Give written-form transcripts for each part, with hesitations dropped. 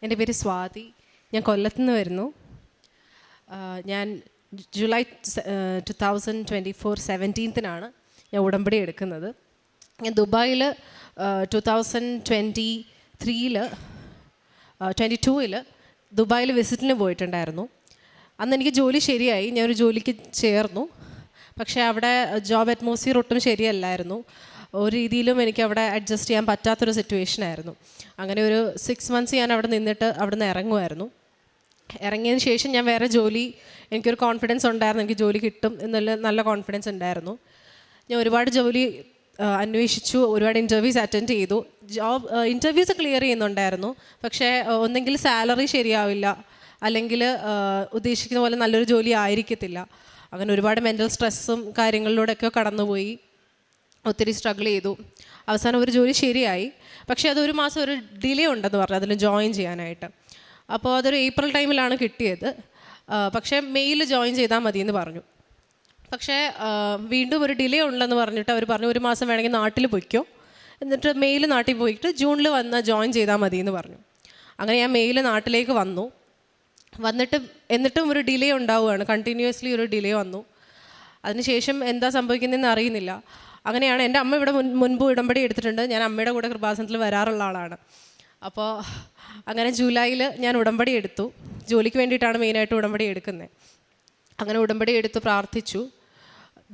എൻ്റെ പേര് സ്വാതി. ഞാൻ കൊല്ലത്തു നിന്ന് വരുന്നു. ഞാൻ ജൂലൈ 2024 17 ഞാൻ ഉടമ്പടി എടുക്കുന്നത്. ഞാൻ ദുബായിൽ 2022 ദുബായിൽ വിസിറ്റിന് പോയിട്ടുണ്ടായിരുന്നു. അന്ന് എനിക്ക് ജോലി ശരിയായി, ഞാനൊരു ജോലിക്ക് ചേർന്നു. പക്ഷേ അവിടെ ജോബ് അറ്റ്മോസ്ഫിയർ ഒട്ടും ശരിയല്ലായിരുന്നു. ഒരു രീതിയിലും എനിക്ക് അവിടെ അഡ്ജസ്റ്റ് ചെയ്യാൻ പറ്റാത്തൊരു സിറ്റുവേഷനായിരുന്നു. അങ്ങനെ ഒരു 6 months ഞാൻ അവിടെ നിന്നിട്ട് അവിടെ നിന്ന് ഇറങ്ങുമായിരുന്നു. ഇറങ്ങിയതിന് ശേഷം ഞാൻ വേറെ ജോലി, എനിക്കൊരു കോൺഫിഡൻസ് ഉണ്ടായിരുന്നു, എനിക്ക് ജോലി കിട്ടും എന്നുള്ള നല്ല കോൺഫിഡൻസ് ഉണ്ടായിരുന്നു. ഞാൻ ഒരുപാട് ജോലി അന്വേഷിച്ചു, ഒരുപാട് ഇൻ്റർവ്യൂസ് അറ്റൻഡ് ചെയ്തു. ഇൻ്റർവ്യൂസ് ക്ലിയർ ചെയ്യുന്നുണ്ടായിരുന്നു. പക്ഷേ ഒന്നെങ്കിൽ സാലറി ശരിയാവില്ല, അല്ലെങ്കിൽ ഉദ്ദേശിക്കുന്ന പോലെ നല്ലൊരു ജോലി ആയിരിക്കത്തില്ല. അങ്ങനെ ഒരുപാട് മെൻ്റൽ സ്ട്രെസ്സും കാര്യങ്ങളിലൂടെയൊക്കെ കടന്നുപോയി, ഒത്തിരി സ്ട്രഗിൾ ചെയ്തു. അവസാനം ഒരു ജോലി ശരിയായി. പക്ഷേ അതൊരു മാസം ഒരു ഡിലേ ഉണ്ടെന്ന് പറഞ്ഞു അതിൽ ജോയിൻ ചെയ്യാനായിട്ട്. അപ്പോൾ അതൊരു ഏപ്രിൽ ടൈമിലാണ് കിട്ടിയത്. പക്ഷേ മെയ്യിൽ ജോയിൻ ചെയ്താൽ മതിയെന്ന് പറഞ്ഞു. പക്ഷേ വീണ്ടും ഒരു ഡിലേ ഉണ്ടെന്ന് പറഞ്ഞിട്ട് അവർ പറഞ്ഞു ഒരു മാസം വേണമെങ്കിൽ നാട്ടിൽ പൊയ്ക്കോ, എന്നിട്ട് മെയ്യിൽ നാട്ടിൽ പോയിട്ട് ജൂണിൽ വന്ന് ജോയിൻ ചെയ്താൽ മതിയെന്ന് പറഞ്ഞു. അങ്ങനെ ഞാൻ മെയ്യിൽ നാട്ടിലേക്ക് വന്നു. എന്നിട്ടും ഒരു ഡിലേ ഉണ്ടാവുകയാണ്, കണ്ടിന്യൂസ്ലി ഒരു ഡിലേ വന്നു. അതിനുശേഷം എന്താ സംഭവിക്കുന്നതെന്ന് അറിയുന്നില്ല. അങ്ങനെയാണ് എൻ്റെ അമ്മ ഇവിടെ മുൻപ് ഉടമ്പടി എടുത്തിട്ടുണ്ട്. ഞാൻ അമ്മയുടെ കൂടെ കൃപാസനത്തിൽ വരാറുള്ള ആളാണ്. അപ്പോൾ അങ്ങനെ ജൂലൈയിൽ ഞാൻ ഉടമ്പടി എടുത്തു. ജോലിക്ക് വേണ്ടിയിട്ടാണ് മെയിനായിട്ട് ഉടമ്പടി എടുക്കുന്നത്. അങ്ങനെ ഉടമ്പടി എടുത്ത് പ്രാർത്ഥിച്ചു.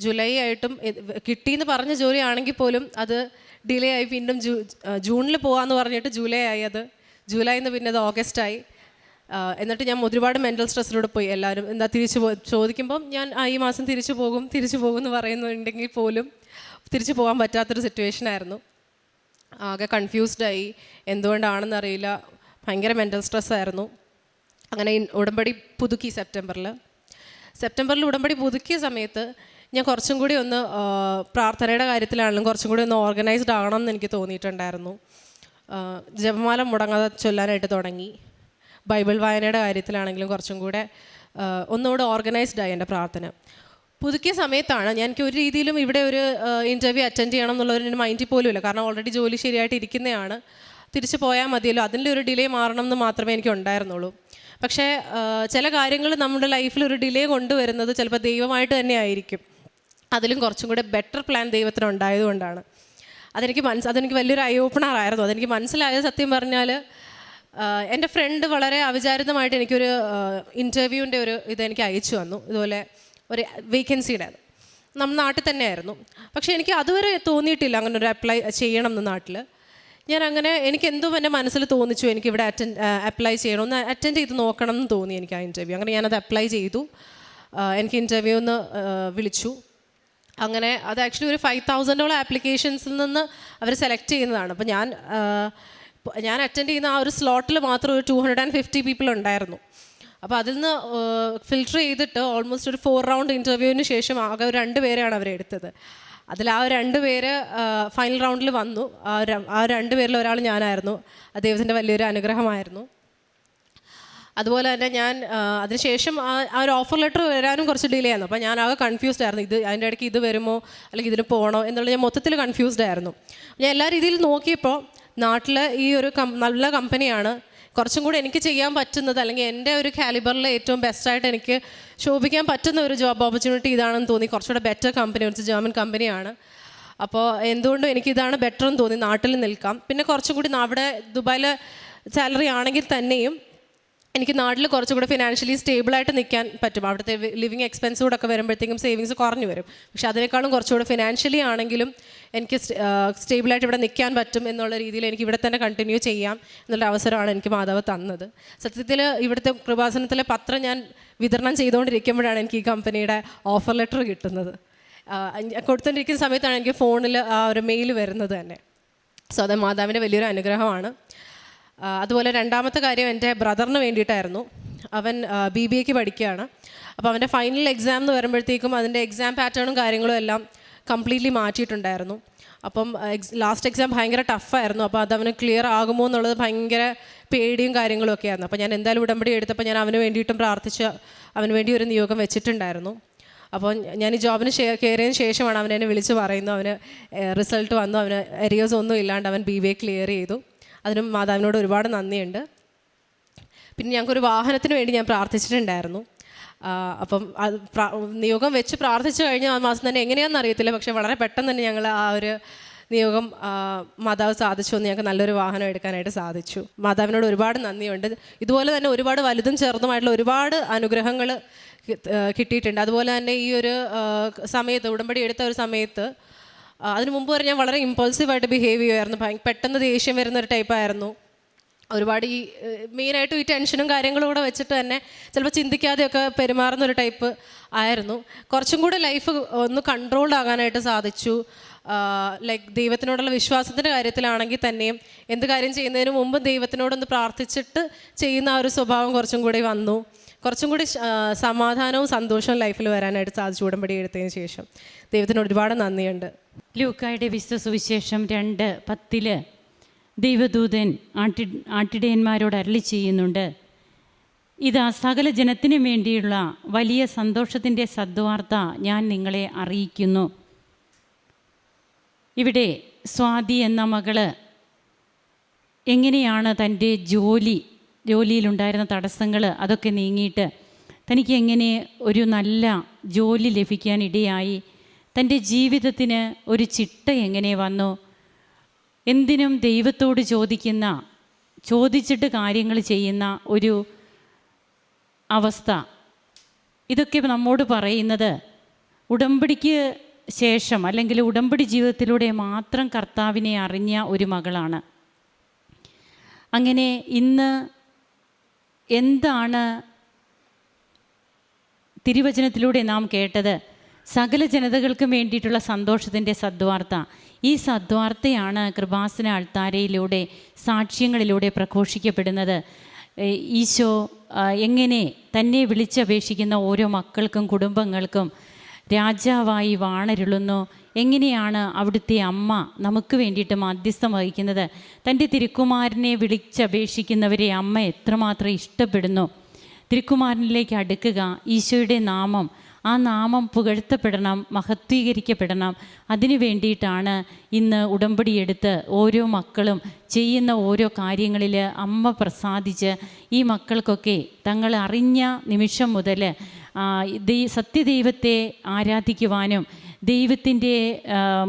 ജൂലൈ ആയിട്ടും കിട്ടിയെന്ന് പറഞ്ഞ ജോലി ആണെങ്കിൽ പോലും അത് ഡിലേ ആയി. വീണ്ടും ജൂണിൽ പോകാമെന്ന് പറഞ്ഞിട്ട് ജൂലൈ ആയി. അത് ജൂലൈയിൽ നിന്ന് പിന്നെ അത് ഓഗസ്റ്റായി. എന്നിട്ട് ഞാൻ ഒരുപാട് മെൻ്റൽ സ്ട്രെസ്സിലൂടെ പോയി. എല്ലാവരും എന്താ ചോദിക്കുമ്പം ഞാൻ ഈ മാസം തിരിച്ചു പോകും എന്ന് പറയുന്നുണ്ടെങ്കിൽ പോലും തിരിച്ചു പോകാൻ പറ്റാത്തൊരു സിറ്റുവേഷനായിരുന്നു. ആകെ കൺഫ്യൂസ്ഡായി, എന്തുകൊണ്ടാണെന്നറിയില്ല, ഭയങ്കര മെൻ്റൽ സ്ട്രെസ്സായിരുന്നു. അങ്ങനെ ഉടമ്പടി പുതുക്കി. സെപ്റ്റംബറിൽ ഉടമ്പടി പുതുക്കിയ സമയത്ത് ഞാൻ കുറച്ചും കൂടി ഒന്ന് പ്രാർത്ഥനയുടെ കാര്യത്തിലാണെങ്കിലും കുറച്ചും കൂടി ഒന്ന് ഓർഗനൈസ്ഡ് ആകണം എന്ന് എനിക്ക് തോന്നിയിട്ടുണ്ടായിരുന്നു. ജപമാല മുടങ്ങാതെ ചൊല്ലാനായിട്ട് തുടങ്ങി. ബൈബിൾ വായനയുടെ കാര്യത്തിലാണെങ്കിലും കുറച്ചും കൂടെ ഒന്നുകൂടെ ഓർഗനൈസ്ഡായി എൻ്റെ പ്രാർത്ഥന. പുതുക്കിയ സമയത്താണ് എനിക്ക് ഒരു രീതിയിലും ഇവിടെ ഒരു ഇൻ്റർവ്യൂ അറ്റൻഡ് ചെയ്യണം എന്നുള്ളൊരു മൈൻഡിൽ പോലും ഇല്ല. കാരണം ഓൾറെഡി ജോലി ശരിയായിട്ട് ഇരിക്കുന്നതാണ്, തിരിച്ചു പോയാൽ മതിയല്ലോ, അതിൻ്റെ ഒരു ഡിലേ മാറണം എന്ന് മാത്രമേ എനിക്ക് ഉണ്ടായിരുന്നുള്ളൂ. പക്ഷേ ചില കാര്യങ്ങൾ നമ്മുടെ ലൈഫിൽ ഒരു ഡിലേ കൊണ്ടുവരുന്നത് ചിലപ്പോൾ ദൈവമായിട്ട് തന്നെ ആയിരിക്കും. അതിലും കുറച്ചും കൂടെ ബെറ്റർ പ്ലാൻ ദൈവത്തിന് ഉണ്ടായതുകൊണ്ടാണ്. അതെനിക്ക് വലിയൊരു ഐ ഓപ്പണർ ആയിരുന്നു. അതെനിക്ക് മനസ്സിലായത് സത്യം പറഞ്ഞാൽ എൻ്റെ ഫ്രണ്ട് വളരെ അവിചാരിതമായിട്ട് എനിക്കൊരു ഇൻ്റർവ്യൂവിൻ്റെ ഒരു ഇതെനിക്ക് അയച്ചു വന്നു. ഇതുപോലെ ഒരു വേക്കൻസിയുടെ നമ്മുടെ നാട്ടിൽ തന്നെയായിരുന്നു. പക്ഷേ എനിക്ക് അതുവരെ തോന്നിയിട്ടില്ല അങ്ങനെ ഒരു അപ്ലൈ ചെയ്യണം എന്ന് നാട്ടിൽ. എനിക്ക് എന്തോ എൻ്റെ മനസ്സിൽ തോന്നിച്ചു എനിക്കിവിടെ അപ്ലൈ ചെയ്യണം, ഒന്ന് അറ്റൻഡ് ചെയ്ത് നോക്കണം എന്ന് തോന്നി എനിക്ക് ആ ഇൻ്റർവ്യൂ. അങ്ങനെ ഞാനത് അപ്ലൈ ചെയ്തു. എനിക്ക് ഇൻ്റർവ്യൂന്ന് വിളിച്ചു. അങ്ങനെ അത് ആക്ച്വലി ഒരു 5,000 ആപ്ലിക്കേഷൻസിൽ നിന്ന് അവർ സെലക്ട് ചെയ്യുന്നതാണ്. അപ്പോൾ ഞാൻ അറ്റൻഡ് ചെയ്യുന്ന ആ ഒരു സ്ലോട്ടിൽ മാത്രം ഒരു 250 people ഉണ്ടായിരുന്നു. അപ്പോൾ അതിൽ നിന്ന് ഫിൽട്ടർ ചെയ്തിട്ട് ഓൾമോസ്റ്റ് ഒരു 4 round ഇൻ്റർവ്യൂവിന് ശേഷം ആകെ ഒരു 2 പേരെയാണ് അവരെടുത്തത്. അതിൽ ആ 2 പേര് ഫൈനൽ റൗണ്ടിൽ വന്നു. ആ 2 പേരിൽ ഒരാൾ ഞാനായിരുന്നു. അദ്ദേഹത്തിൻ്റെ വലിയൊരു അനുഗ്രഹമായിരുന്നു. അതുപോലെ തന്നെ ഞാൻ അതിനുശേഷം ആ ഒരു ഓഫർ ലെറ്റർ വരാനും കുറച്ച് ഡിലേ ആയിരുന്നു. അപ്പോൾ ഞാൻ ആകെ കൺഫ്യൂസ്ഡ് ആയിരുന്നു. അതിൻ്റെ ഇടയ്ക്ക് ഇത് വരുമോ അല്ലെങ്കിൽ ഇതിന് പോകണോ എന്നുള്ളത് ഞാൻ മൊത്തത്തിൽ കൺഫ്യൂസ്ഡ് ആയിരുന്നു. ഞാൻ എല്ലാ രീതിയിലും നോക്കിയപ്പോൾ നാട്ടിൽ ഈ ഒരു നല്ല കമ്പനിയാണ്, കുറച്ചും കൂടി എനിക്ക് ചെയ്യാൻ പറ്റുന്നത് അല്ലെങ്കിൽ എൻ്റെ ഒരു കാലിബറിൽ ഏറ്റവും ബെസ്റ്റായിട്ട് എനിക്ക് ശോഭിക്കാൻ പറ്റുന്ന ഒരു ജോബ് ഓപ്പർച്യൂണിറ്റി ഇതാണെന്ന് തോന്നി. കുറച്ചുകൂടെ ബെറ്റർ കമ്പനി, ഒരു ജർമ്മൻ കമ്പനിയാണ്. അപ്പോൾ എന്തുകൊണ്ടും എനിക്കിതാണ് ബെറ്റർ എന്ന് തോന്നി, നാട്ടിൽ നിൽക്കാം. പിന്നെ കുറച്ചും കൂടി അവിടെ ദുബായിൽ സാലറി ആണെങ്കിൽ തന്നെയും എനിക്ക് നാട്ടിൽ കുറച്ചും കൂടെ ഫിനാൻഷ്യലി സ്റ്റേബിളായിട്ട് നിൽക്കാൻ പറ്റും. അവിടുത്തെ ലിവിങ് എക്സ്പെൻസ് കൂടെ ഒക്കെ വരുമ്പോഴത്തേക്കും സേവിങ്സ് കുറഞ്ഞു വരും. പക്ഷേ അതിനേക്കാളും കുറച്ചുകൂടെ ഫിനാൻഷ്യലി ആണെങ്കിലും എനിക്ക് സ്റ്റേബിളായിട്ട് ഇവിടെ നിൽക്കാൻ പറ്റും എന്നുള്ള രീതിയിൽ എനിക്ക് ഇവിടെ തന്നെ കണ്ടിന്യൂ ചെയ്യാം എന്നുള്ള അവസരമാണ് എനിക്ക് മാതാവ് തന്നത്. സത്യത്തിൽ ഇവിടുത്തെ കൃപാസനത്തിലെ പത്രം ഞാൻ വിതരണം ചെയ്തുകൊണ്ടിരിക്കുമ്പോഴാണ് എനിക്ക് ഈ കമ്പനിയുടെ ഓഫർ ലെറ്റർ കിട്ടുന്നത്. കൊടുത്തുകൊണ്ടിരിക്കുന്ന സമയത്താണ് എനിക്ക് ഫോണിൽ ആ ഒരു മെയിൽ വരുന്നത് തന്നെ. സോ അത് മാതാവിൻ്റെ വലിയൊരു അനുഗ്രഹമാണ്. അതുപോലെ രണ്ടാമത്തെ കാര്യം എൻ്റെ ബ്രദറിന് വേണ്ടിയിട്ടായിരുന്നു. അവൻ BBA പഠിക്കുകയാണ്. അപ്പോൾ അവൻ്റെ ഫൈനൽ എക്സാം എന്ന് വരുമ്പോഴത്തേക്കും അതിൻ്റെ എക്സാം പാറ്റേണും കാര്യങ്ങളും എല്ലാം കംപ്ലീറ്റ്ലി മാറ്റിയിട്ടുണ്ടായിരുന്നു. അപ്പം ലാസ്റ്റ് എക്സാം ഭയങ്കര ടഫായിരുന്നു. അപ്പോൾ അതവന് ക്ലിയർ ആകുമോ എന്നുള്ളത് ഭയങ്കര പേടിയും കാര്യങ്ങളും ഒക്കെ ആയിരുന്നു. അപ്പോൾ ഞാൻ എന്തായാലും ഉടമ്പടി എടുത്തപ്പോൾ ഞാൻ അവന് വേണ്ടിയിട്ടും പ്രാർത്ഥിച്ച് അവന് വേണ്ടി ഒരു നിയോഗം വെച്ചിട്ടുണ്ടായിരുന്നു. അപ്പോൾ ഞാൻ ഈ ജോബിന് കയറിയതിന് ശേഷമാണ് അവനെ വിളിച്ച് പറയുന്നത്. അവന് റിസൾട്ട് വന്നു, അവന് എരിയേഴ്സ് ഒന്നും ഇല്ലാണ്ട് അവൻ BBA ക്ലിയർ ചെയ്തു. അതിനും മാതാവിനോട് ഒരുപാട് നന്ദിയുണ്ട്. പിന്നെ ഞങ്ങൾക്കൊരു വാഹനത്തിന് വേണ്ടി ഞാൻ പ്രാർത്ഥിച്ചിട്ടുണ്ടായിരുന്നു. അപ്പം അത് നിയോഗം വെച്ച് പ്രാർത്ഥിച്ചു കഴിഞ്ഞ ആ മാസം തന്നെ എങ്ങനെയാണെന്ന് അറിയത്തില്ല, പക്ഷേ വളരെ പെട്ടെന്ന് തന്നെ ഞങ്ങൾ ആ ഒരു നിയോഗം മാതാവ് സാധിച്ചു എന്ന് ഞങ്ങൾക്ക് നല്ലൊരു വാഹനം എടുക്കാനായിട്ട് സാധിച്ചു. മാതാവിനോട് ഒരുപാട് നന്ദിയുണ്ട്. ഇതുപോലെ തന്നെ ഒരുപാട് വലുതും ചെറുതുമായിട്ടുള്ള ഒരുപാട് അനുഗ്രഹങ്ങൾ കിട്ടിയിട്ടുണ്ട്. അതുപോലെ തന്നെ ഈ ഒരു സമയത്ത്, ഉടമ്പടി എടുത്ത ഒരു സമയത്ത്, അതിനു മുമ്പ് വരെ ഞാൻ വളരെ ഇമ്പൾസീവായിട്ട് ബിഹേവ് ചെയ്യുമായിരുന്നു. പെട്ടെന്ന് ദേഷ്യം വരുന്നൊരു ടൈപ്പായിരുന്നു. ഒരുപാട് ഈ മെയിനായിട്ടും ഈ ടെൻഷനും കാര്യങ്ങളും കൂടെ വെച്ചിട്ട് തന്നെ ചിലപ്പോൾ ചിന്തിക്കാതെയൊക്കെ പെരുമാറുന്നൊരു ടൈപ്പ് ആയിരുന്നു. കുറച്ചും കൂടെ ലൈഫ് ഒന്ന് കൺട്രോൾഡ് ആകാനായിട്ട് സാധിച്ചു. ലൈക്ക് ദൈവത്തിനോടുള്ള വിശ്വാസത്തിൻ്റെ കാര്യത്തിലാണെങ്കിൽ തന്നെയും എന്ത് കാര്യം ചെയ്യുന്നതിന് മുമ്പ് ദൈവത്തിനോടൊന്ന് പ്രാർത്ഥിച്ചിട്ട് ചെയ്യുന്ന ആ ഒരു സ്വഭാവം കുറച്ചും കൂടി വന്നു. കുറച്ചും കൂടി സമാധാനവും സന്തോഷവും ലൈഫിൽ വരാനായിട്ട് സാധിച്ചു ഉടമ്പടി എടുത്തതിന് ശേഷം. ദൈവത്തിനോട് ഒരുപാട് നന്ദിയുണ്ട്. ലൂക്കായുടെ വിശുദ്ധ സുവിശേഷം 2:10 ദൈവദൂതൻ ആട്ടിടയന്മാരോട് അരുളി ചെയ്യുന്നുണ്ട്, ഇതാ സകല ജനത്തിനും വേണ്ടിയുള്ള വലിയ സന്തോഷത്തിൻ്റെ സദ്വാർത്ത ഞാൻ നിങ്ങളെ അറിയിക്കുന്നു. ഇവിടെ സ്വാതി എന്ന മകള് എങ്ങനെയാണ് തൻ്റെ ജോലിയിലുണ്ടായിരുന്ന തടസ്സങ്ങൾ അതൊക്കെ നീങ്ങിയിട്ട് തനിക്ക് എങ്ങനെ ഒരു നല്ല ജോലി ലഭിക്കാൻ ഇടയായി, തൻ്റെ ജീവിതത്തിന് ഒരു ചിട്ട എങ്ങനെ വന്നു, എന്തിനും ദൈവത്തോട് ചോദിച്ചിട്ട് കാര്യങ്ങൾ ചെയ്യുന്ന ഒരു അവസ്ഥ, ഇതൊക്കെ നമ്മോട് പറയുന്നത് ഉടമ്പടിക്ക് ശേഷം അല്ലെങ്കിൽ ഉടമ്പടി ജീവിതത്തിലൂടെ മാത്രം കർത്താവിനെ അറിഞ്ഞ ഒരു മകളാണ്. അങ്ങനെ ഇന്ന് എന്താണ് തിരുവചനത്തിലൂടെ നാം കേട്ടത്? സകല ജനതകൾക്കും വേണ്ടിയിട്ടുള്ള സന്തോഷത്തിൻ്റെ സദ്വാർത്ത. ഈ സദ്വാർത്തയാണ് കൃപാസന അൾത്താരയിലൂടെ സാക്ഷ്യങ്ങളിലൂടെ പ്രഘോഷിക്കപ്പെടുന്നത്. ഈശോ എങ്ങനെ തന്നെ വിളിച്ചപേക്ഷിക്കുന്ന ഓരോ മക്കൾക്കും കുടുംബങ്ങൾക്കും രാജാവായി വാണരുളുന്നു, എങ്ങനെയാണ് അവിടുത്തെ അമ്മ നമുക്ക് വേണ്ടിയിട്ട് മാധ്യസ്ഥം വഹിക്കുന്നത്, തൻ്റെ തിരുക്കുമാരനെ വിളിച്ചപേക്ഷിക്കുന്നവരെ അമ്മ എത്രമാത്രം ഇഷ്ടപ്പെടുന്നു. തിരുക്കുമാരനിലേക്ക് അടുക്കുക, ഈശോയുടെ നാമം, ആ നാമം പുകഴ്ത്തപ്പെടണം, മഹത്വീകരിക്കപ്പെടണം. അതിനു വേണ്ടിയിട്ടാണ് ഇന്ന് ഉടമ്പടിയെടുത്ത് ഓരോ മക്കളും ചെയ്യുന്ന ഓരോ കാര്യങ്ങളിൽ അമ്മ പ്രസാദിച്ച് ഈ മക്കൾക്കൊക്കെ തങ്ങൾ അറിഞ്ഞ നിമിഷം മുതൽ സത്യദൈവത്തെ ആരാധിക്കുവാനും ദൈവത്തിൻ്റെ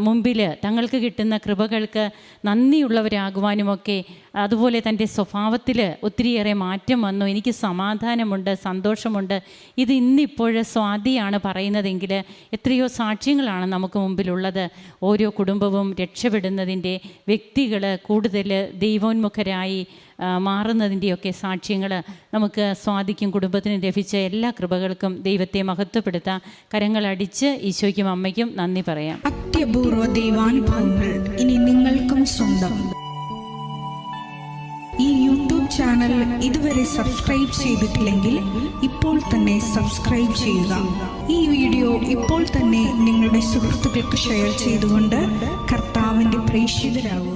മുമ്പിൽ തങ്ങൾക്ക് കിട്ടുന്ന കൃപകൾക്ക് നന്ദിയുള്ളവരാകുവാനുമൊക്കെ, അതുപോലെ തൻ്റെ സ്വഭാവത്തിൽ ഒത്തിരിയേറെ മാറ്റം വന്നു. എനിക്ക് സമാധാനമുണ്ട്, സന്തോഷമുണ്ട്. ഇത് ഇന്നിപ്പോൾ സ്വാതിയാണ് പറയുന്നതെങ്കിൽ എത്രയോ സാക്ഷ്യങ്ങളാണ് നമുക്ക് മുമ്പിലുള്ളത്. ഓരോ കുടുംബവും രക്ഷപ്പെടുന്നതിൻ്റെ, വ്യക്തികൾ കൂടുതൽ ദൈവോന്മുഖരായി മാറുന്നതിൻ്റെയൊക്കെ സാക്ഷ്യങ്ങൾ നമുക്ക് സ്വാതിക്കും കുടുംബത്തിനും ലഭിച്ച എല്ലാ കൃപകൾക്കും ദൈവത്തെ മഹത്വപ്പെടുത്താം. കരങ്ങളടിച്ച് ഈശോയ്ക്കും അമ്മയ്ക്കും നന്ദി പറയാം. അത്യപൂർവ ദൈവാനുഭവങ്ങൾ ഇനി നിങ്ങൾക്കും സ്വന്തം. ഈ യൂട്യൂബ് ചാനൽ ഇതുവരെ സബ്സ്ക്രൈബ് ചെയ്തിട്ടില്ലെങ്കിൽ ഇപ്പോൾ തന്നെ സബ്സ്ക്രൈബ് ചെയ്യുക. ഈ വീഡിയോ ഇപ്പോൾ തന്നെ നിങ്ങളുടെ സുഹൃത്തുക്കൾക്ക് ഷെയർ ചെയ്തുകൊണ്ട് കർത്താവിൻ്റെ പ്രേക്ഷിതരാകുക.